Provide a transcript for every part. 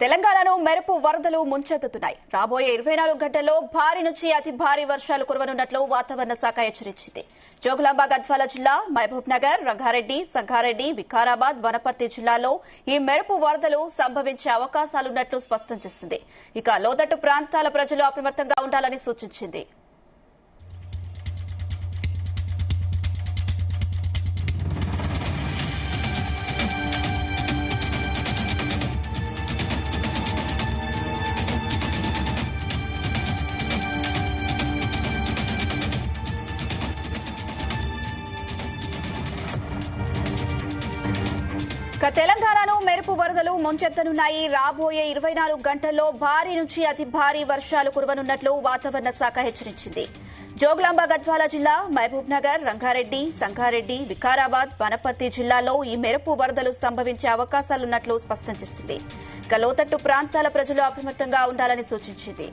తెలంగాణలో మెరుపు వరదలు ముంచెత్తుతున్నాయి. రాబోయే 24 గంటల్లో భారీ నుంచి అతి భారీ వర్షాలు కురవనున్నట్లు వాతావరణ శాఖ హెచ్చరించింది. జోగులాంబ గద్వాల జిల్లా, మహబూబ్ నగర్, రంగారెడ్డి, సంగారెడ్డి, వికారాబాద్, వనపర్తి జిల్లాల్లో ఈ మెరుపు వరదలు సంభవించే అవకాశాలున్నట్లు స్పష్టం చేసింది. ఇక లోతట్టు ప్రాంతాల ప్రజలు అప్రమత్తంగా ఉండాలని సూచించింది. తెలంగాణలో మెరుపు వరదలు ముంచెత్తనున్నాయి. రాబోయే 24 గంటల్లో భారీ నుంచి అతి భారీ వర్షాలు కురవనున్నట్లు వాతావరణ శాఖ హెచ్చరించింది. జోగులాంబ గద్వాల జిల్లా, మహబూబ్ నగర్, రంగారెడ్డి, సంగారెడ్డి, వికారాబాద్, వనపర్తి జిల్లాల్లో ఈ మెరుపు వరదలు సంభవించే అవకాశాలున్నట్లు స్పష్టం చేసింది. ఇక లోతట్టు ప్రాంతాల ప్రజలు అప్రమత్తంగా ఉండాలని సూచించింది.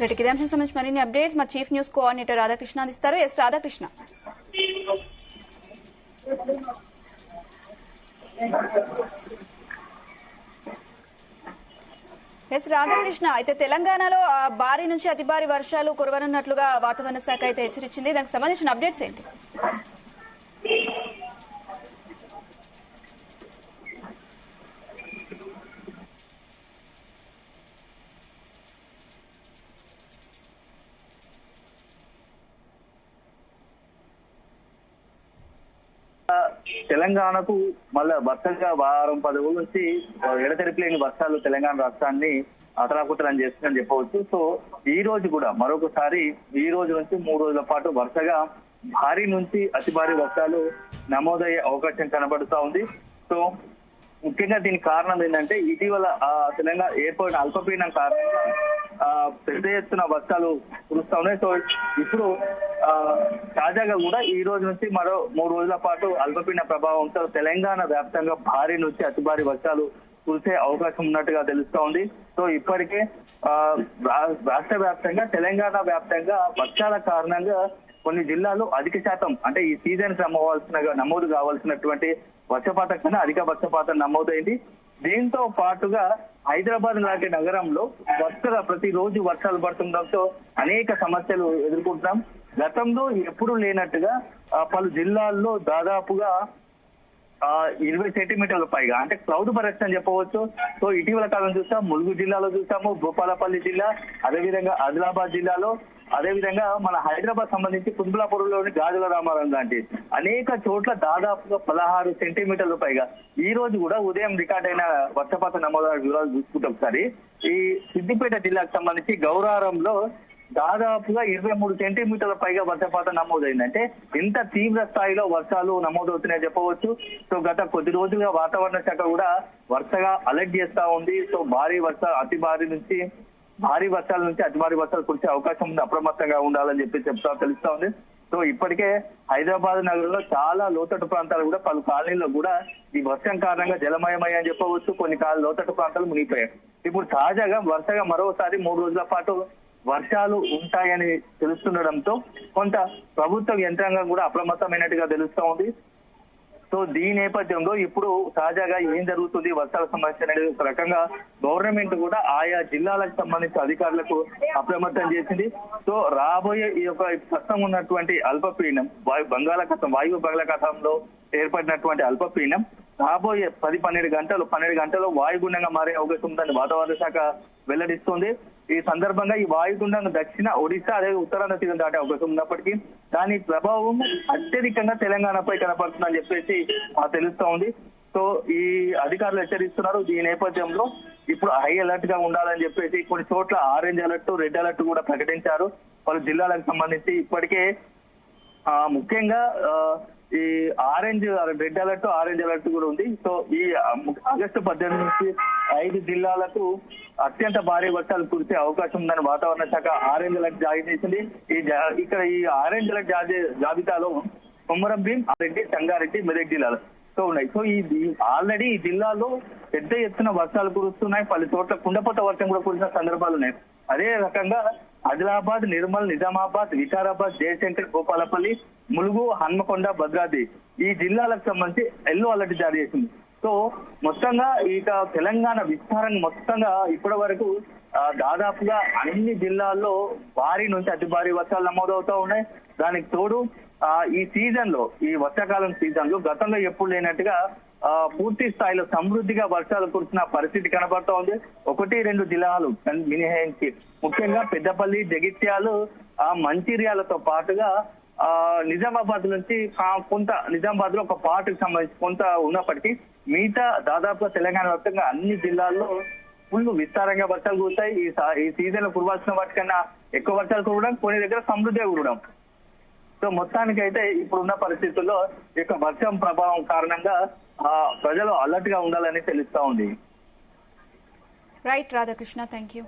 ఇదే అంశం సంబంధించి మరిన్ని అప్డేట్స్ మా చీఫ్ న్యూస్ కోఆర్డినేటర్ రాధాకృష్ణ అందిస్తారు. రాధాకృష్ణ, రాధాకృష్ణ అయితే తెలంగాణలో భారీ నుంచి అతి భారీ వర్షాలు కురవనున్నట్లుగా వాతావరణ శాఖ అయితే హెచ్చరించింది. దానికి సంబంధించిన అప్డేట్స్ ఏంటి? తెలంగాణకు మళ్ళా వరుసగా వారం 10 రోజుల నుంచి ఎడతెరిపి లేని వర్షాలు తెలంగాణ రాష్ట్రాన్ని అతలాకుతలం చేస్తుందని చెప్పవచ్చు. సో ఈ రోజు కూడా మరొకసారి ఈ రోజు నుంచి 3 రోజుల పాటు వరుసగా భారీ నుంచి అతి భారీ వర్షాలు నమోదయ్యే అవకాశం కనబడుతా ఉంది. సో ముఖ్యంగా దీనికి కారణం ఏంటంటే ఇటీవల తెలంగాణ ఏర్పడిన అల్పపీడనం కారణంగా పెద్ద ఎత్తున వర్షాలు కురుస్తా ఉన్నాయి. సో ఇప్పుడు తాజాగా కూడా ఈ రోజు నుంచి మరో 3 రోజుల పాటు అల్పపీడన ప్రభావంతో తెలంగాణ వ్యాప్తంగా భారీ నుంచి అతి భారీ వర్షాలు కురిసే అవకాశం ఉన్నట్టుగా తెలుస్తా ఉంది. సో ఇప్పటికే రాష్ట్ర వ్యాప్తంగా తెలంగాణ వ్యాప్తంగా వర్షాల కారణంగా కొన్ని జిల్లాలు అధిక శాతం అంటే ఈ సీజన్ నమోదు కావాల్సినటువంటి వర్షపాతం కన్నా అధిక వర్షపాతం నమోదైంది. దీంతో పాటుగా హైదరాబాద్ లాంటి నగరంలో వరుసగా ప్రతిరోజు వర్షాలు పడుతుండటంతో అనేక సమస్యలు ఎదుర్కొంటున్నాం. గతంలో ఎప్పుడు లేనట్టుగా పలు జిల్లాల్లో దాదాపుగా 20 సెంటీమీటర్ల పైగా అంటే క్లౌడ్ బరస్ట్ అని చెప్పవచ్చు. సో ఇటీవల కాలం చూసాం, ములుగు జిల్లాలో చూసాము, భూపాలపల్లి జిల్లా, అదేవిధంగా ఆదిలాబాద్ జిల్లాలో, అదేవిధంగా మన హైదరాబాద్ సంబంధించి కుత్బుల్లాపూర్లోని గాజుల రామారం లాంటి అనేక చోట్ల దాదాపుగా 16 సెంటీమీటర్ల పైగా. ఈ రోజు కూడా ఉదయం రికార్డ్ అయిన వర్షపాత నమోదు వివరాలు చూసుకుంటే ఒకసారి ఈ సిద్దిపేట జిల్లాకు సంబంధించి గౌరారంలో దాదాపుగా 23 సెంటీమీటర్ల పైగా వర్షపాతం నమోదైందంటే ఎంత తీవ్ర స్థాయిలో వర్షాలు నమోదవుతున్నాయని చెప్పవచ్చు. సో గత కొద్ది రోజులుగా వాతావరణ శాఖ కూడా వరుసగా అలర్ట్ చేస్తా ఉంది. సో భారీ వర్షాలు అతి భారీ నుంచి అతి భారీ వర్షాలు కురిసే అవకాశం ఉంది, అప్రమత్తంగా ఉండాలని చెప్పి తెలుస్తా ఉంది. సో ఇప్పటికే హైదరాబాద్ నగరంలో చాలా లోతట్టు ప్రాంతాలు కూడా పలు కాలనీల్లో కూడా ఈ వర్షం కారణంగా జలమయమయ్యని చెప్పవచ్చు. కొన్ని లోతట్టు ప్రాంతాలు మునిగిపోయాయి. ఇప్పుడు తాజాగా వరుసగా మరోసారి 3 రోజుల పాటు వర్షాలు ఉంటాయని తెలుస్తుండడంతో కొంత ప్రభుత్వ యంత్రాంగం కూడా అప్రమత్తమైనట్టుగా తెలుస్తా ఉంది. సో దీని నేపథ్యంలో ఇప్పుడు తాజాగా ఏం జరుగుతుంది వర్షాల సమస్య అనేది ఒక రకంగా గవర్నమెంట్ కూడా ఆయా జిల్లాలకు సంబంధించిన అధికారులకు అప్రమత్తం చేసింది. సో రాబోయే ఈ యొక్క ప్రస్తుతం ఉన్నటువంటి అల్పపీడనం వాయువ్య బంగాళాఖాతంలో ఏర్పడినటువంటి అల్పపీడనం రాబోయే 12 గంటల్లో వాయుగుండంగా మారే అవకాశం ఉందని వాతావరణ శాఖ వెల్లడిస్తోంది. ఈ సందర్భంగా ఈ వాయుగుండంగా దక్షిణ ఒడిశా అదే ఉత్తరాంధ్ర తీరం దాటే అవకాశం ఉన్నప్పటికీ దాని ప్రభావం అత్యధికంగా తెలంగాణపై కనపడుతుందని చెప్పేసి తెలుస్తా ఉంది. సో ఈ అధికారులు హెచ్చరిస్తున్నారు. ఈ నేపథ్యంలో ఇప్పుడు హై అలర్ట్ గా ఉండాలని చెప్పేసి కొన్ని చోట్ల ఆరెంజ్ అలర్ట్, రెడ్ అలర్ట్ కూడా ప్రకటించారు. పలు జిల్లాలకు సంబంధించి ఇప్పటికే ముఖ్యంగా ఈ రెడ్ అలర్ట్, ఆరెంజ్ అలర్ట్ కూడా ఉంది. సో ఈ ఆగస్టు 18 నుంచి 5 జిల్లాలకు అత్యంత భారీ వర్షాలు కురిసే అవకాశం ఉందని వాతావరణ శాఖ ఆరెంజ్ అలర్ట్ జారీ చేసింది. ఇక్కడ ఈ ఆరెంజ్ అలర్ట్ జాబితాలో కొమరం భీం, సంగారెడ్డి, మెదక్ జిల్లాలు. సో ఉన్నాయి. సో ఆల్రెడీ ఈ జిల్లాలో పెద్ద ఎత్తున వర్షాలు కురుస్తున్నాయి. పలు చోట్ల కుండపోత వర్షం కూడా కురిసిన సందర్భాలు ఉన్నాయి. అదే రకంగా ఆదిలాబాద్, నిర్మల్, నిజామాబాద్, వికారాబాద్, జయశంకర్, గోపాలపల్లి, ములుగు, హన్మకొండ, భద్రాద్రి ఈ జిల్లాలకు సంబంధించి ఎల్లో అలర్ట్ జారీ చేసింది. సో మొత్తంగా ఇక తెలంగాణ విస్తారంగా మొత్తంగా ఇప్పటి వరకు దాదాపుగా అన్ని జిల్లాల్లో భారీ నుంచి అతి భారీ వర్షాలు నమోదవుతూ ఉన్నాయి. దానికి తోడు ఈ సీజన్ లో, ఈ వర్షాకాలం సీజన్ లో గతంలో ఎప్పుడు లేనట్టుగా పూర్తి స్థాయిలో సమృద్ధిగా వర్షాలు కురిసిన పరిస్థితి కనబడుతూ ఉంది. 1-2 జిల్లాలు మినహాయించి ముఖ్యంగా పెద్దపల్లి, జగిత్యాలు, మంచిర్యాలతో పాటుగా నిజామాబాద్ నుంచి కొంత, నిజామాబాద్ లో ఒక పార్టీకి సంబంధించి కొంత ఉన్నప్పటికీ మిగతా దాదాపుగా తెలంగాణ వ్యాప్తంగా అన్ని జిల్లాల్లో ఫుల్ విస్తారంగా వర్షాలు కురుస్తాయి. ఈ సీజన్ లో కురవాల్సిన వాటికన్నా ఎక్కువ వర్షాలు కురవడం, కొన్ని దగ్గర సమృద్ధిగా కురవడం. సో మొత్తానికి అయితే ఇప్పుడున్న పరిస్థితుల్లో ఈ యొక్క వర్షం ప్రభావం కారణంగా ప్రజలు అలర్ట్ గా ఉండాలని తెలుస్తా ఉంది. Right Radhakrishna, thank you.